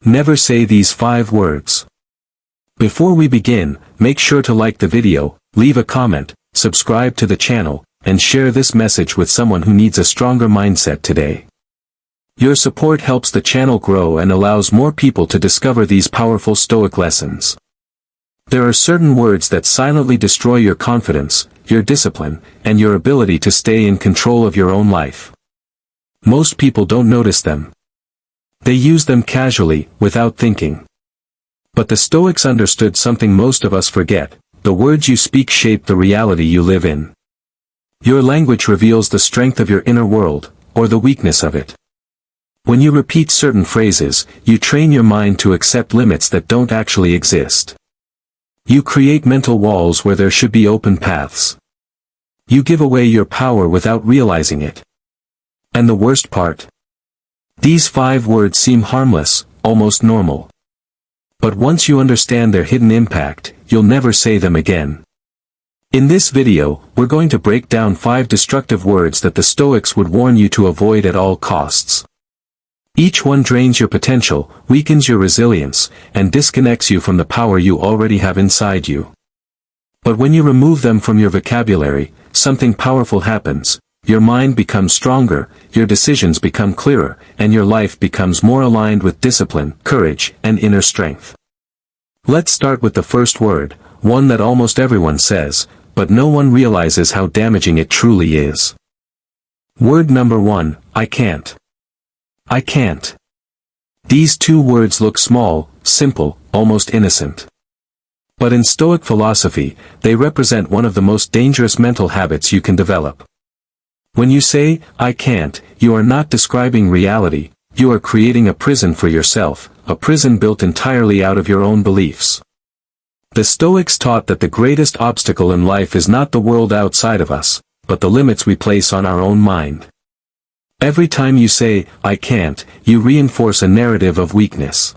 Never say these 5 words. Before we begin, make sure to like the video, leave a comment, subscribe to the channel, and share this message with someone who needs a stronger mindset today. Your support helps the channel grow and allows more people to discover these powerful Stoic lessons. There are certain words that silently destroy your confidence, your discipline, and your ability to stay in control of your own life. Most people don't notice them. They use them casually, without thinking. But the Stoics understood something most of us forget: the words you speak shape the reality you live in. Your language reveals the strength of your inner world, or the weakness of it. When you repeat certain phrases, you train your mind to accept limits that don't actually exist. You create mental walls where there should be open paths. You give away your power without realizing it. And the worst part? These 5 words seem harmless, almost normal. But once you understand their hidden impact, you'll never say them again. In this video, we're going to break down 5 destructive words that the Stoics would warn you to avoid at all costs. Each one drains your potential, weakens your resilience, and disconnects you from the power you already have inside you. But when you remove them from your vocabulary, something powerful happens. Your mind becomes stronger, your decisions become clearer, and your life becomes more aligned with discipline, courage, and inner strength. Let's start with the first word, one that almost everyone says, but no one realizes how damaging it truly is. Word number 1, I can't. I can't. These 2 words look small, simple, almost innocent. But in Stoic philosophy, they represent one of the most dangerous mental habits you can develop. When you say, I can't, you are not describing reality, you are creating a prison for yourself, a prison built entirely out of your own beliefs. The Stoics taught that the greatest obstacle in life is not the world outside of us, but the limits we place on our own mind. Every time you say, I can't, you reinforce a narrative of weakness.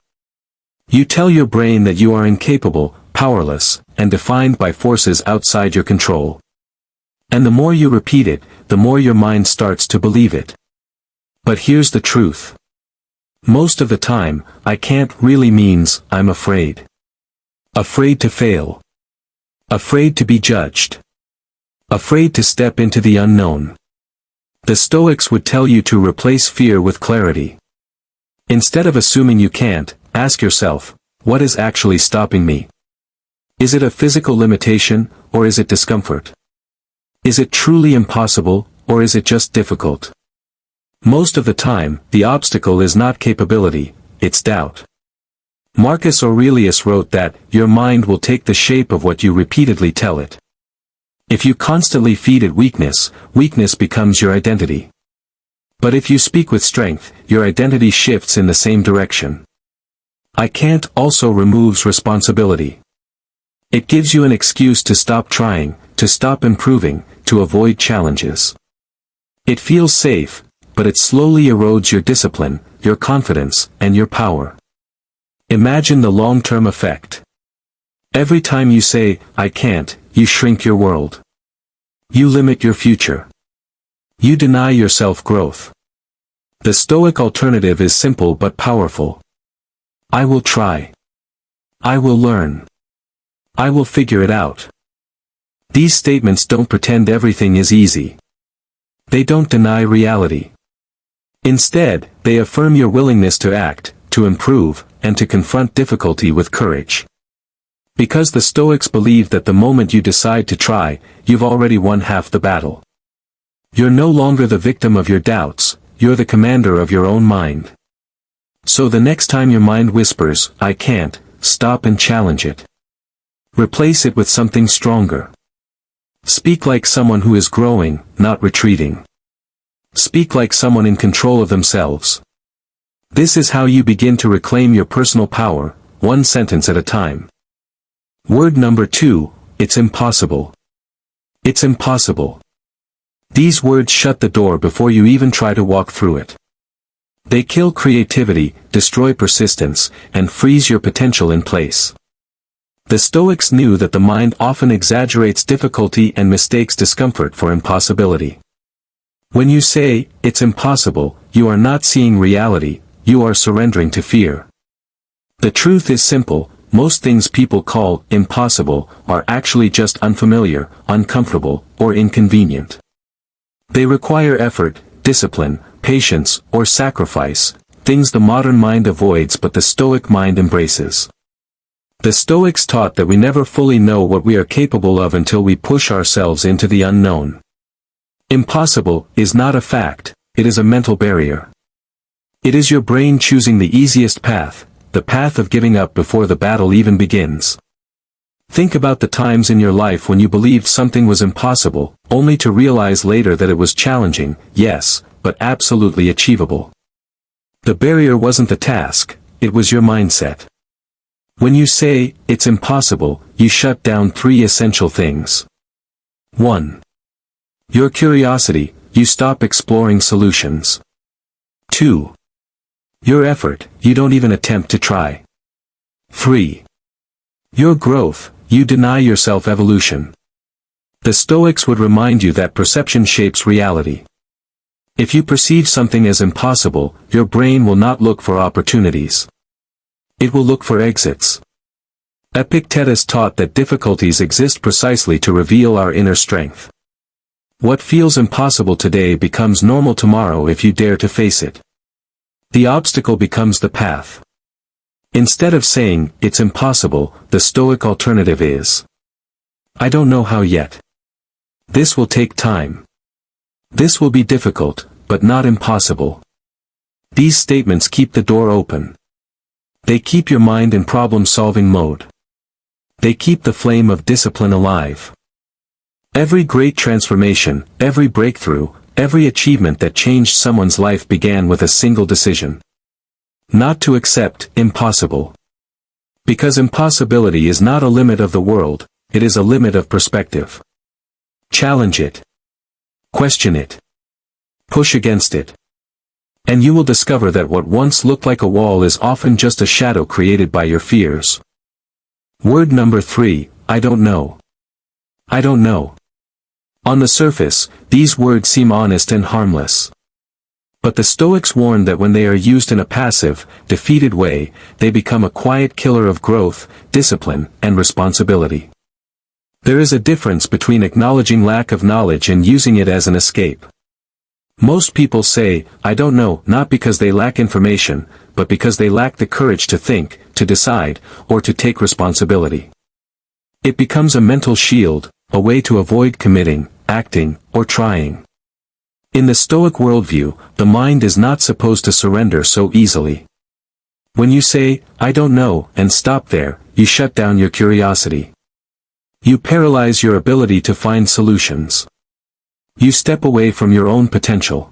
You tell your brain that you are incapable, powerless, and defined by forces outside your control. And the more you repeat it, the more your mind starts to believe it. But here's the truth. Most of the time, I can't really means, I'm afraid. Afraid to fail. Afraid to be judged. Afraid to step into the unknown. The Stoics would tell you to replace fear with clarity. Instead of assuming you can't, ask yourself, what is actually stopping me? Is it a physical limitation, or is it discomfort? Is it truly impossible, or is it just difficult? Most of the time, the obstacle is not capability, it's doubt. Marcus Aurelius wrote that, your mind will take the shape of what you repeatedly tell it. If you constantly feed it weakness, weakness becomes your identity. But if you speak with strength, your identity shifts in the same direction. I can't also removes responsibility. It gives you an excuse to stop trying, to stop improving, to avoid challenges. It feels safe, but it slowly erodes your discipline, your confidence, and your power. Imagine the long-term effect. Every time you say, I can't, you shrink your world. You limit your future. You deny yourself growth. The Stoic alternative is simple but powerful. I will try. I will learn. I will figure it out. These statements don't pretend everything is easy. They don't deny reality. Instead, they affirm your willingness to act, to improve, and to confront difficulty with courage. Because the Stoics believe that the moment you decide to try, you've already won half the battle. You're no longer the victim of your doubts, you're the commander of your own mind. So the next time your mind whispers, I can't, stop and challenge it. Replace it with something stronger. Speak like someone who is growing, not retreating. Speak like someone in control of themselves. This is how you begin to reclaim your personal power, one sentence at a time. Word number 2, it's impossible. It's impossible. These words shut the door before you even try to walk through it. They kill creativity, destroy persistence, and freeze your potential in place. The Stoics knew that the mind often exaggerates difficulty and mistakes discomfort for impossibility. When you say, it's impossible, you are not seeing reality, you are surrendering to fear. The truth is simple: most things people call impossible are actually just unfamiliar, uncomfortable, or inconvenient. They require effort, discipline, patience, or sacrifice, things the modern mind avoids but the Stoic mind embraces. The Stoics taught that we never fully know what we are capable of until we push ourselves into the unknown. Impossible is not a fact, it is a mental barrier. It is your brain choosing the easiest path, the path of giving up before the battle even begins. Think about the times in your life when you believed something was impossible, only to realize later that it was challenging, yes, but absolutely achievable. The barrier wasn't the task, it was your mindset. When you say, "It's impossible," you shut down 3 essential things. 1. Your curiosity, you stop exploring solutions. 2. Your effort, you don't even attempt to try. 3. Your growth, you deny yourself evolution. The Stoics would remind you that perception shapes reality. If you perceive something as impossible, your brain will not look for opportunities. It will look for exits. Epictetus taught that difficulties exist precisely to reveal our inner strength. What feels impossible today becomes normal tomorrow if you dare to face it. The obstacle becomes the path. Instead of saying, "It's impossible," the Stoic alternative is, "I don't know how yet. This will take time. This will be difficult, but not impossible." These statements keep the door open. They keep your mind in problem-solving mode. They keep the flame of discipline alive. Every great transformation, every breakthrough, every achievement that changed someone's life began with a single decision. Not to accept impossible. Because impossibility is not a limit of the world, it is a limit of perspective. Challenge it. Question it. Push against it. And you will discover that what once looked like a wall is often just a shadow created by your fears. Word number 3, I don't know. I don't know. On the surface, these words seem honest and harmless. But the Stoics warn that when they are used in a passive, defeated way, they become a quiet killer of growth, discipline, and responsibility. There is a difference between acknowledging lack of knowledge and using it as an escape. Most people say, "I don't know," not because they lack information, but because they lack the courage to think, to decide, or to take responsibility. It becomes a mental shield, a way to avoid committing, acting, or trying. In the Stoic worldview, the mind is not supposed to surrender so easily. When you say, "I don't know," and stop there, you shut down your curiosity. You paralyze your ability to find solutions. You step away from your own potential.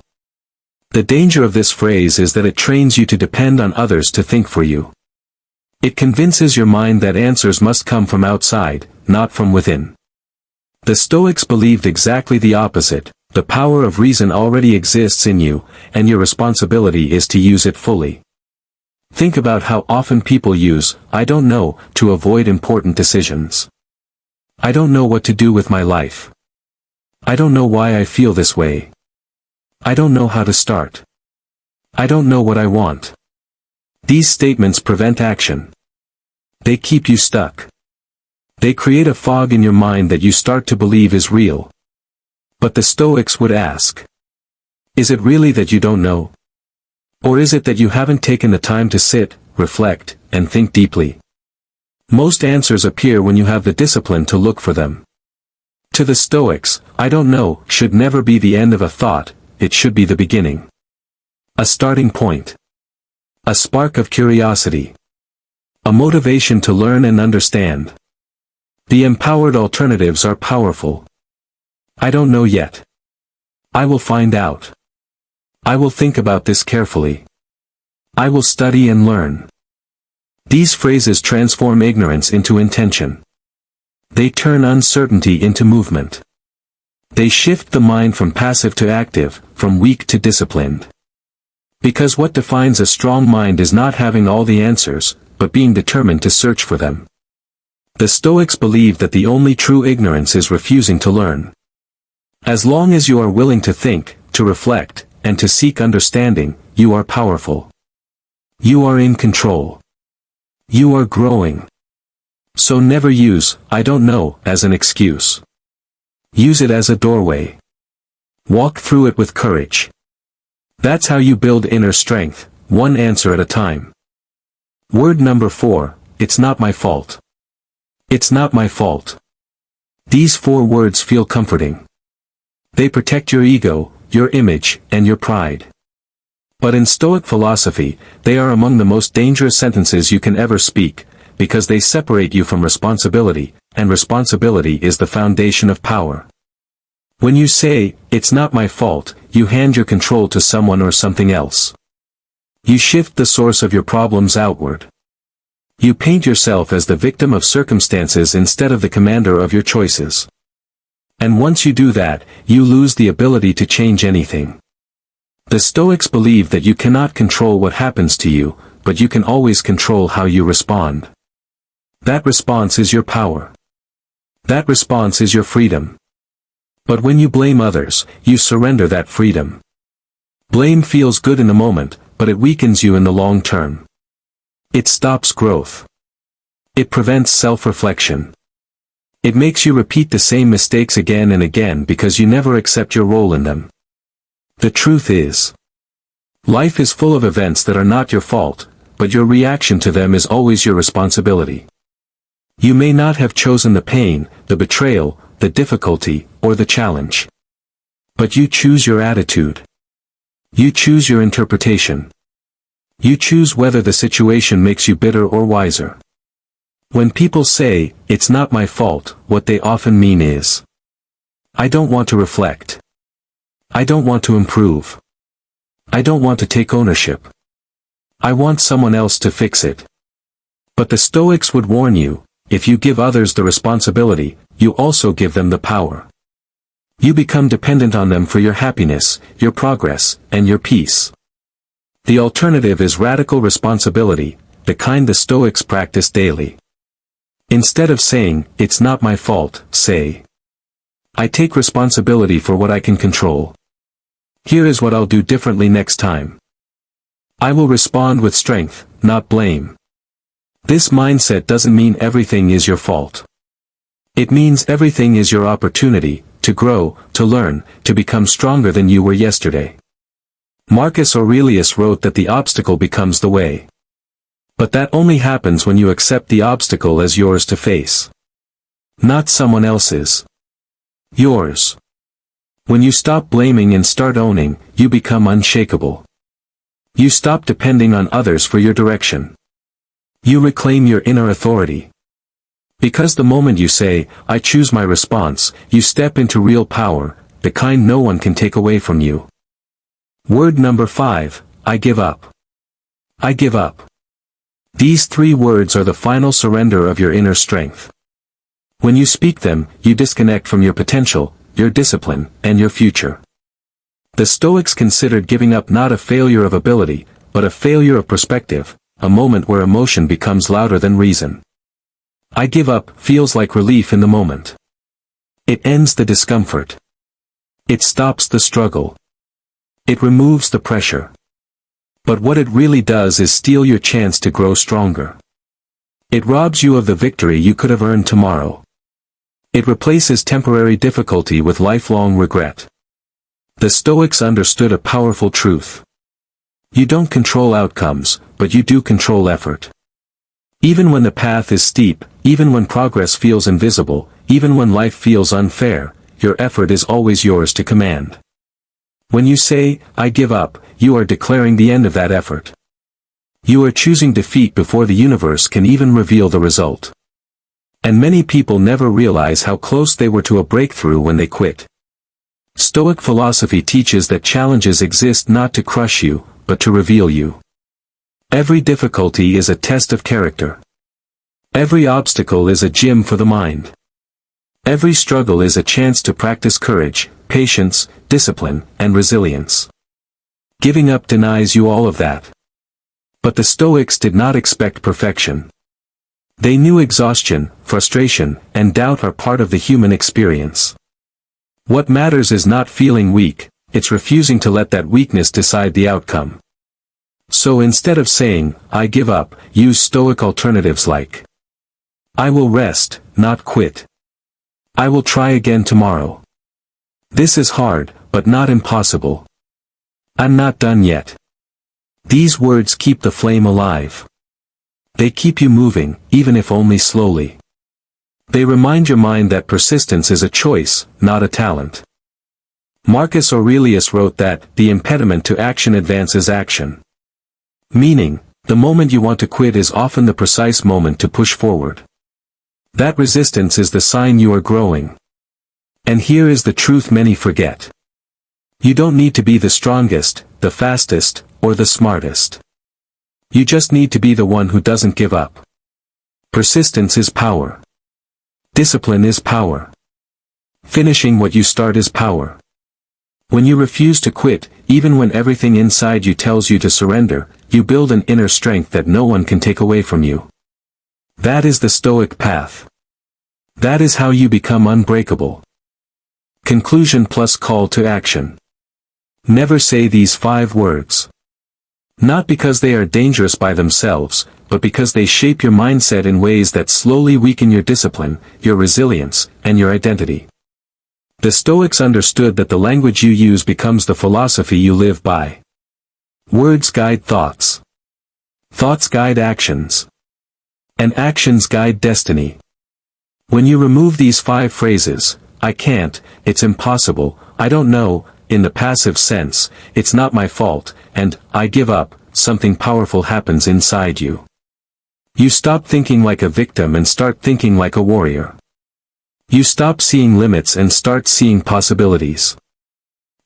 The danger of this phrase is that it trains you to depend on others to think for you. It convinces your mind that answers must come from outside, not from within. The Stoics believed exactly the opposite: the power of reason already exists in you, and your responsibility is to use it fully. Think about how often people use, "I don't know," to avoid important decisions. I don't know what to do with my life. I don't know why I feel this way. I don't know how to start. I don't know what I want. These statements prevent action. They keep you stuck. They create a fog in your mind that you start to believe is real. But the Stoics would ask, is it really that you don't know? Or is it that you haven't taken the time to sit, reflect, and think deeply? Most answers appear when you have the discipline to look for them. To the Stoics, "I don't know" should never be the end of a thought, it should be the beginning. A starting point. A spark of curiosity. A motivation to learn and understand. The empowered alternatives are powerful. I don't know yet. I will find out. I will think about this carefully. I will study and learn. These phrases transform ignorance into intention. They turn uncertainty into movement. They shift the mind from passive to active, from weak to disciplined. Because what defines a strong mind is not having all the answers, but being determined to search for them. The Stoics believe that the only true ignorance is refusing to learn. As long as you are willing to think, to reflect, and to seek understanding, you are powerful. You are in control. You are growing. So never use, "I don't know," as an excuse. Use it as a doorway. Walk through it with courage. That's how you build inner strength, one answer at a time. Word number 4, it's not my fault. It's not my fault. These 4 words feel comforting. They protect your ego, your image, and your pride. But in Stoic philosophy, they are among the most dangerous sentences you can ever speak, because they separate you from responsibility, and responsibility is the foundation of power. When you say, "It's not my fault," you hand your control to someone or something else. You shift the source of your problems outward. You paint yourself as the victim of circumstances instead of the commander of your choices. And once you do that, you lose the ability to change anything. The Stoics believe that you cannot control what happens to you, but you can always control how you respond. That response is your power. That response is your freedom. But when you blame others, you surrender that freedom. Blame feels good in the moment, but it weakens you in the long term. It stops growth. It prevents self-reflection. It makes you repeat the same mistakes again and again because you never accept your role in them. The truth is, life is full of events that are not your fault, but your reaction to them is always your responsibility. You may not have chosen the pain, the betrayal, the difficulty, or the challenge. But you choose your attitude. You choose your interpretation. You choose whether the situation makes you bitter or wiser. When people say, "It's not my fault," what they often mean is, "I don't want to reflect. I don't want to improve. I don't want to take ownership. I want someone else to fix it." But the Stoics would warn you, if you give others the responsibility, you also give them the power. You become dependent on them for your happiness, your progress, and your peace. The alternative is radical responsibility, the kind the Stoics practice daily. Instead of saying, "It's not my fault," say, "I take responsibility for what I can control. Here is what I'll do differently next time. I will respond with strength, not blame." This mindset doesn't mean everything is your fault. It means everything is your opportunity, to grow, to learn, to become stronger than you were yesterday. Marcus Aurelius wrote that the obstacle becomes the way. But that only happens when you accept the obstacle as yours to face. Not someone else's. Yours. When you stop blaming and start owning, you become unshakable. You stop depending on others for your direction. You reclaim your inner authority. Because the moment you say, "I choose my response," you step into real power, the kind no one can take away from you. Word number 5, I give up. I give up. These 3 words are the final surrender of your inner strength. When you speak them, you disconnect from your potential, your discipline, and your future. The Stoics considered giving up not a failure of ability, but a failure of perspective, a moment where emotion becomes louder than reason. I give up feels like relief in the moment. It ends the discomfort. It stops the struggle. It removes the pressure. But what it really does is steal your chance to grow stronger. It robs you of the victory you could have earned tomorrow. It replaces temporary difficulty with lifelong regret. The Stoics understood a powerful truth. You don't control outcomes, but you do control effort. Even when the path is steep, even when progress feels invisible, even when life feels unfair, your effort is always yours to command. When you say, "I give up," you are declaring the end of that effort. You are choosing defeat before the universe can even reveal the result. And many people never realize how close they were to a breakthrough when they quit. Stoic philosophy teaches that challenges exist not to crush you, but to reveal you. Every difficulty is a test of character. Every obstacle is a gym for the mind. Every struggle is a chance to practice courage, patience, discipline, and resilience. Giving up denies you all of that. But the Stoics did not expect perfection. They knew exhaustion, frustration, and doubt are part of the human experience. What matters is not feeling weak, it's refusing to let that weakness decide the outcome. So instead of saying, I give up, use Stoic alternatives like, I will rest, not quit. I will try again tomorrow. This is hard, but not impossible. I'm not done yet. These words keep the flame alive. They keep you moving, even if only slowly. They remind your mind that persistence is a choice, not a talent. Marcus Aurelius wrote that, the impediment to action advances action. Meaning, the moment you want to quit is often the precise moment to push forward. That resistance is the sign you are growing. And here is the truth many forget. You don't need to be the strongest, the fastest, or the smartest. You just need to be the one who doesn't give up. Persistence is power. Discipline is power. Finishing what you start is power. When you refuse to quit, even when everything inside you tells you to surrender, you build an inner strength that no one can take away from you. That is the Stoic path. That is how you become unbreakable. Conclusion plus call to action. Never say these 5 words. Not because they are dangerous by themselves, but because they shape your mindset in ways that slowly weaken your discipline, your resilience, and your identity. The Stoics understood that the language you use becomes the philosophy you live by. Words guide thoughts. Thoughts guide actions. And actions guide destiny. When you remove these 5 phrases, I can't, it's impossible, I don't know, in the passive sense, it's not my fault, and I give up, something powerful happens inside you. You stop thinking like a victim and start thinking like a warrior. You stop seeing limits and start seeing possibilities.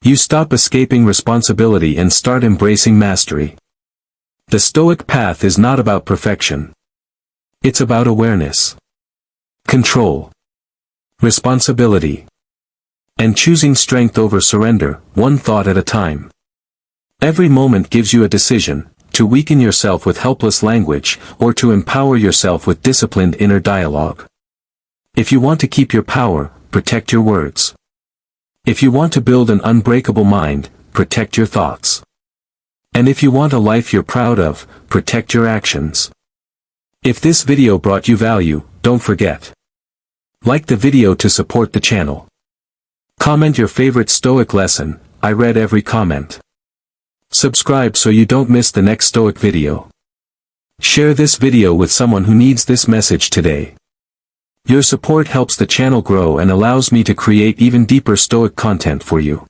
You stop escaping responsibility and start embracing mastery. The Stoic path is not about perfection. It's about awareness, control, responsibility, and choosing strength over surrender, one thought at a time. Every moment gives you a decision, to weaken yourself with helpless language, or to empower yourself with disciplined inner dialogue. If you want to keep your power, protect your words. If you want to build an unbreakable mind, protect your thoughts. And if you want a life you're proud of, protect your actions. If this video brought you value, don't forget. Like the video to support the channel. Comment your favorite Stoic lesson, I read every comment. Subscribe so you don't miss the next Stoic video. Share this video with someone who needs this message today. Your support helps the channel grow and allows me to create even deeper Stoic content for you.